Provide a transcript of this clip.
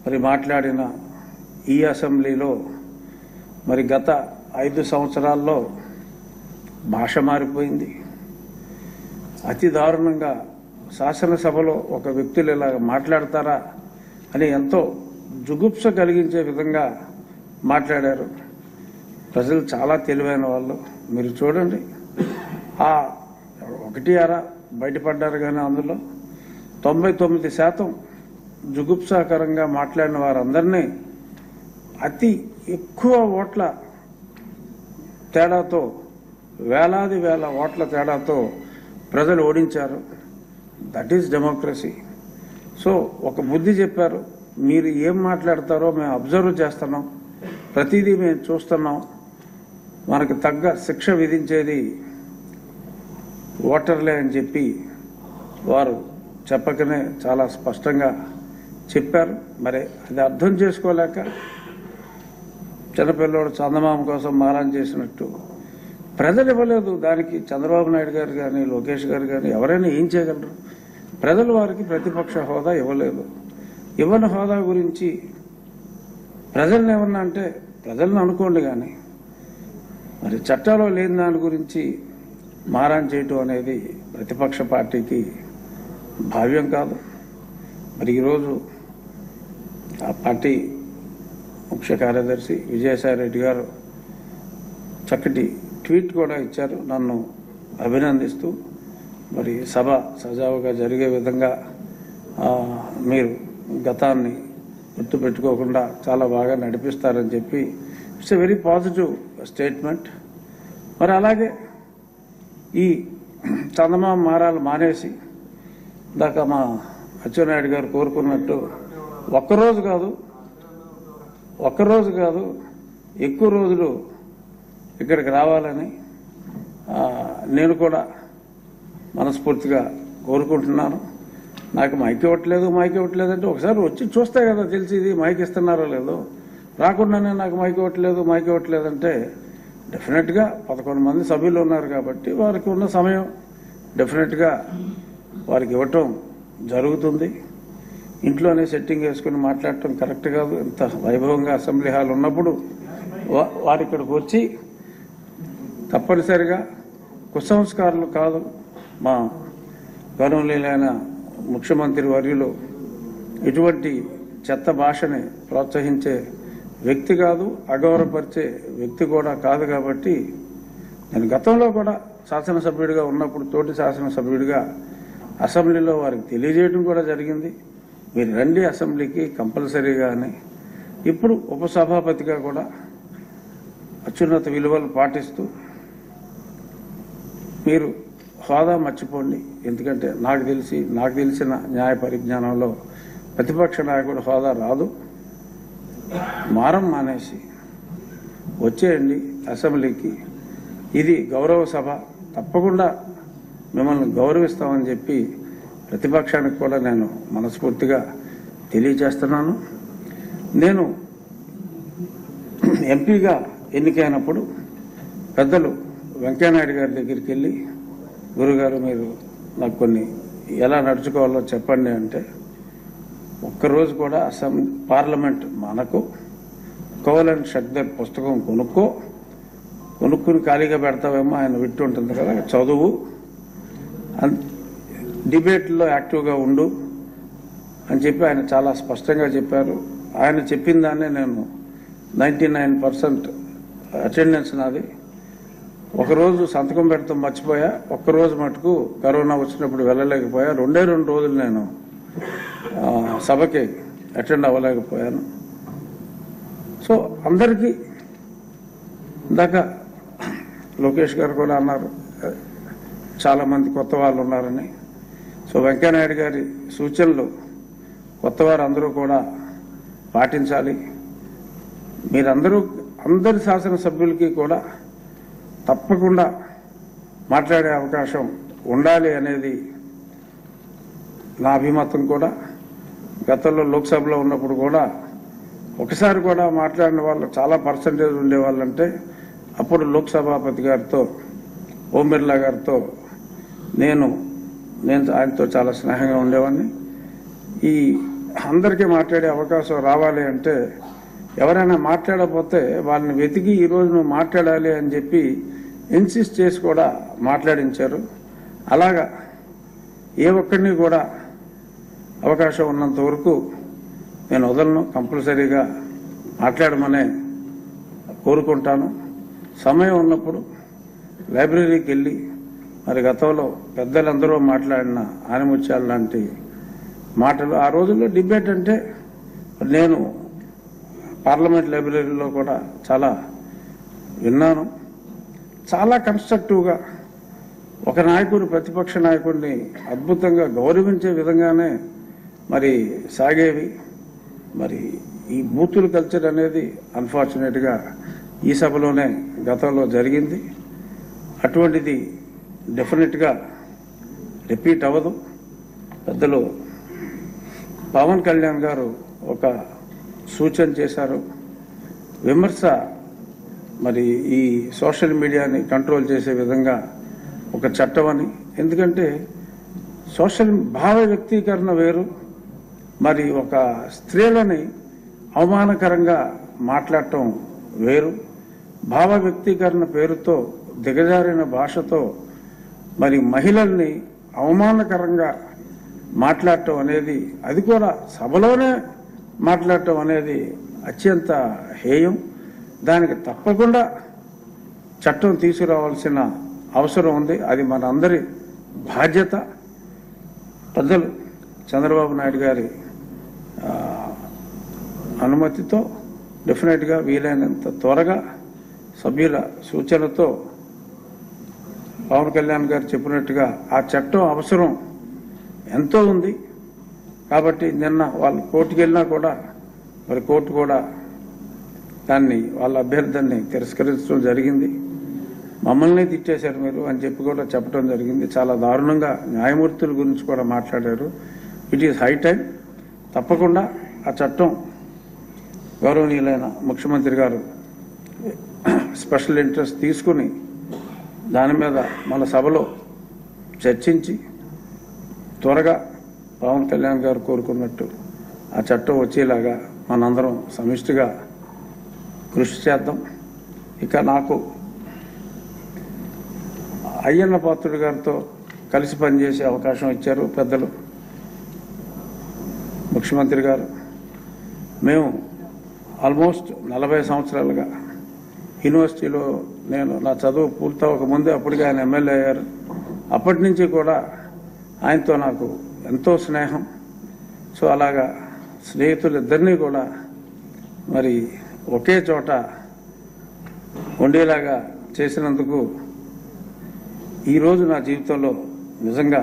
మరి మాట్లాడిన ఈ అసెంబ్లీలో మరి గత 5 సంవత్సరాల్లో భాష మారిపోయింది. అతి దారుణంగా శాసనసభలో ఒక వ్యక్తులు ఇలా మాట్లాడతారా అని ఎంతో జుగుప్స కలిగించే విధంగా మాట్లాడారు. ప్రజలు చాలా తెలివైన వాళ్ళు. మీరు చూడండి, ఆ 1 బయటపడ్డారు, కానీ అందులో 99% జుగుప్సాకరంగా మాట్లాడిన వారందరినీ అతి ఎక్కువ ఓట్ల తేడాతో, వేలాది వేల ఓట్ల తేడాతో ప్రజలు ఓడించారు. That is democracy. సో ఒక బుద్ధి చెప్పారు, మీరు ఏం మాట్లాడతారో మేము అబ్జర్వ్ చేస్తున్నాం, ప్రతిదీ మేము చూస్తున్నాం, మనకు తగ్గ శిక్ష విధించేది ఓటర్లే అని చెప్పి వారు చెప్పకనే చాలా స్పష్టంగా చెప్పారు. మరి అది అర్థం చేసుకోలేక చిన్నపిల్లోడు చందమామ కోసం మారాన్ చేసినట్టు ప్రజలు ఇవ్వలేదు. దానికి చంద్రబాబు నాయుడు గారు కానీ లోకేష్ గారు కానీ ఎవరైనా ఏం చేయగలరు? ప్రజలు వారికి ప్రతిపక్ష హోదా ఇవ్వలేదు. ఇవ్వని హోదా గురించి ప్రజలను ఏమన్నా అంటే ప్రజలను అనుకోండి, కానీ మరి చట్టాలో లేని దాని గురించి మారాన్ చేయటం అనేది ప్రతిపక్ష పార్టీకి భావ్యం కాదు. మరి ఈరోజు ఆ పార్టీ ముఖ్య కార్యదర్శి విజయసాయి రెడ్డి గారు చక్కటి ట్వీట్ కూడా ఇచ్చారు, నన్ను అభినందిస్తూ. మరి సభ సజావుగా జరిగే విధంగా మీరు గతాన్ని గుర్తుపెట్టుకోకుండా చాలా బాగా నడిపిస్తారని చెప్పి it's a very positive statement. మరి అలాగే ఈ చందమామ మారాలు మానేసి దాకా మా అచ్చెన్నాయుడు గారు కోరుకున్నట్టు ఒక్కరోజు కాదు ఎక్కువ రోజులు ఇక్కడికి రావాలని నేను కూడా మనస్ఫూర్తిగా కోరుకుంటున్నాను. నాకు మైక్ ఇవ్వట్లేదు అంటే ఒకసారి వచ్చి చూస్తే కదా తెలిసి మైక్ ఇస్తున్నారో లేదో. రాకుండానే నాకు మైక్ ఇవ్వట్లేదు అంటే డెఫినెట్గా 11 మంది సభ్యులు ఉన్నారు కాబట్టి వారికి ఉన్న సమయం డెఫినెట్గా వారికి ఇవ్వటం జరుగుతుంది. ఇంట్లోనే సెట్టింగ్ వేసుకుని మాట్లాడటం కరెక్ట్ కాదు. ఇంత వైభవంగా అసెంబ్లీ హాల్ ఉన్నప్పుడు వారు ఇక్కడికి వచ్చి తప్పనిసరిగా కుసంస్కారాలు కాదు, మా గౌరవనీయులైన ముఖ్యమంత్రి వర్యులు ఇటువంటి చెత్త భాషని ప్రోత్సహించే వ్యక్తి కాదు, అగౌరవపరిచే వ్యక్తి కూడా కాదు. కాబట్టి నేను గతంలో కూడా శాసనసభ్యుడిగా ఉన్నప్పుడు తోటి శాసనసభ్యుడిగా అసెంబ్లీలో వారికి తెలియజేయడం కూడా జరిగింది, మీరు రండి అసెంబ్లీకి కంపల్సరీగా అని. ఇప్పుడు ఉపసభాపతిగా కూడా అత్యున్నత విలువలు పాటిస్తూ మీరు హోదా మర్చిపోండి. ఎందుకంటే నాకు తెలిసిన న్యాయ పరిజ్ఞానంలో ప్రతిపక్ష నాయకుడు హోదా రాదు. మారం మానేసి వచ్చేయండి అసెంబ్లీకి, ఇది గౌరవ సభ, తప్పకుండా మిమ్మల్ని గౌరవిస్తామని చెప్పి ప్రతిపక్షానికి కూడా నేను మనస్ఫూర్తిగా తెలియజేస్తున్నాను. నేను ఎంపీగా ఎన్నికైనప్పుడు పెద్దలు వెంకయ్యనాయుడు గారి దగ్గరికి వెళ్ళి, గురుగారు మీరు నాకు కొన్ని ఎలా నడుచుకోవాలో చెప్పండి అంటే, ఒక్కరోజు కూడా పార్లమెంట్ మనకు కోవలన్ షక్దర్ పుస్తకం కొనుక్కుని ఖాళీగా పెడతావేమో, ఆయన విట్టు ఉంటుంది కదా, చదువు, డిబేట్లో యాక్టివ్గా ఉండు అని చెప్పి ఆయన చాలా స్పష్టంగా చెప్పారు. ఆయన చెప్పిన దాన్నే నేను 99% అటెండెన్స్ నాది. ఒకరోజు సంతకం పెడతాం మర్చిపోయా, ఒక్కరోజు మటుకు కరోనా వచ్చినప్పుడు వెళ్ళలేకపోయా, 2 రోజులు నేను సభకి అటెండ్ అవ్వలేకపోయాను. సో అందరికీ ఇందాక లోకేష్ గారు కూడా అన్నారు చాలా మంది కొత్త వాళ్ళు ఉన్నారని. సో వెంకయ్యనాయుడు గారి సూచనలు కొత్తవారు అందరూ కూడా పాటించాలి. మీరందరూ అందరి శాసనసభ్యులకి కూడా తప్పకుండా మాట్లాడే అవకాశం ఉండాలి అనేది నా అభిమతం కూడా. గతంలో లోక్సభలో ఉన్నప్పుడు కూడా ఒకసారి కూడా మాట్లాడిన వాళ్ళు చాలా పర్సంటేజ్ ఉండేవాళ్ళంటే అప్పుడు లోక్సభాపతి గారితో, ఓం బిర్లా గారితో నేను ఆయనతో చాలా స్నేహంగా ఉండేవాడిని. ఈ అందరికీ మాట్లాడే అవకాశం రావాలి అంటే ఎవరైనా మాట్లాడకపోతే వాళ్ళని వెతికి ఈరోజు నువ్వు మాట్లాడాలి అని చెప్పి ఇన్సిస్ట్ చేసి కూడా మాట్లాడించారు. అలాగా ఏ ఒక్కరిని కూడా అవకాశం ఉన్నంత వరకు నేను వదలను, కంపల్సరీగా మాట్లాడమనే కోరుకుంటాను. సమయం ఉన్నప్పుడు లైబ్రరీకి వెళ్ళి మరి గతంలో పెద్దలందరూ మాట్లాడిన ఆనిముత్యాలు లాంటి మాటలు, ఆ రోజుల్లో డిబేట్ అంటే నేను పార్లమెంట్ లైబ్రరీలో కూడా చాలా విన్నాను. చాలా కన్స్ట్రక్టివ్గా ఒక నాయకుడు ప్రతిపక్ష నాయకుడిని అద్భుతంగా గౌరవించే విధంగానే మరి సాగేవి. మరి ఈ బూతుల కల్చర్ అనేది అన్ఫార్చునేట్గా ఈ సభలోనే గతంలో జరిగింది. అటువంటిది డెఫినెట్గా రిపీట్ అవ్వదు. పెద్దలు పవన్ కళ్యాణ్ గారు ఒక సూచన చేశారు, విమర్శ మరి ఈ సోషల్ మీడియాని కంట్రోల్ చేసే విధంగా ఒక చట్టం అని. ఎందుకంటే సోషల్ భావ వ్యక్తీకరణ వేరు, మరి ఒక స్త్రీలని అవమానకరంగా మాట్లాడటం వేరు. భావ వ్యక్తీకరణ పేరుతో దిగజారిన భాషతో మరి మహిళల్ని అవమానకరంగా మాట్లాడటం అనేది, అది కూడా సభలోనే మాట్లాడటం అనేది అత్యంత హేయం. దానికి తప్పకుండా చట్టం తీసుకురావాల్సిన అవసరం ఉంది. అది మనందరి బాధ్యత. పెద్దలు చంద్రబాబు నాయుడు గారి అనుమతితో డెఫినెట్గా వీలైనంత త్వరగా సభ్యుల సూచనతో పవన్ కళ్యాణ్ గారు చెప్పినట్టుగా ఆ చట్టం అవసరం ఎంతో ఉంది. కాబట్టి నిన్న వాళ్ళు కోర్టుకు వెళ్ళినా కూడా మరి కోర్టు కూడా దాన్ని వాళ్ళ అభ్యర్థాన్ని తిరస్కరించడం జరిగింది. మమ్మల్ని తిట్టేశారు మీరు అని చెప్పి కూడా చెప్పడం జరిగింది. చాలా దారుణంగా న్యాయమూర్తుల గురించి కూడా మాట్లాడారు. It is high time. తప్పకుండా ఆ చట్టం గౌరవనీయులైన ముఖ్యమంత్రి గారు స్పెషల్ ఇంట్రెస్ట్ తీసుకుని దాని మీద మన సభలో చర్చించి త్వరగా పవన్ కళ్యాణ్ గారు కోరుకున్నట్టు ఆ చట్టం వచ్చేలాగా మనందరం సమిష్టిగా కృషి చేద్దాం. ఇక నాకు అయ్యన్న పాత్రుడు గారితో కలిసి పనిచేసే అవకాశం ఇచ్చారు పెద్దలు ముఖ్యమంత్రి గారు. మేము ఆల్మోస్ట్ 40 సంవత్సరాలుగా యూనివర్సిటీలో నేను నా చదువు పూర్తవక ముందే అప్పటికే ఆయన ఎమ్మెల్యే అయ్యారు. అప్పటి నుంచి కూడా ఆయనతో నాకు ఎంతో స్నేహం. సో అలాగా స్నేహితులిద్దరినీ కూడా మరి ఒకే చోట ఉండేలాగా చేసినందుకు ఈరోజు నా జీవితంలో నిజంగా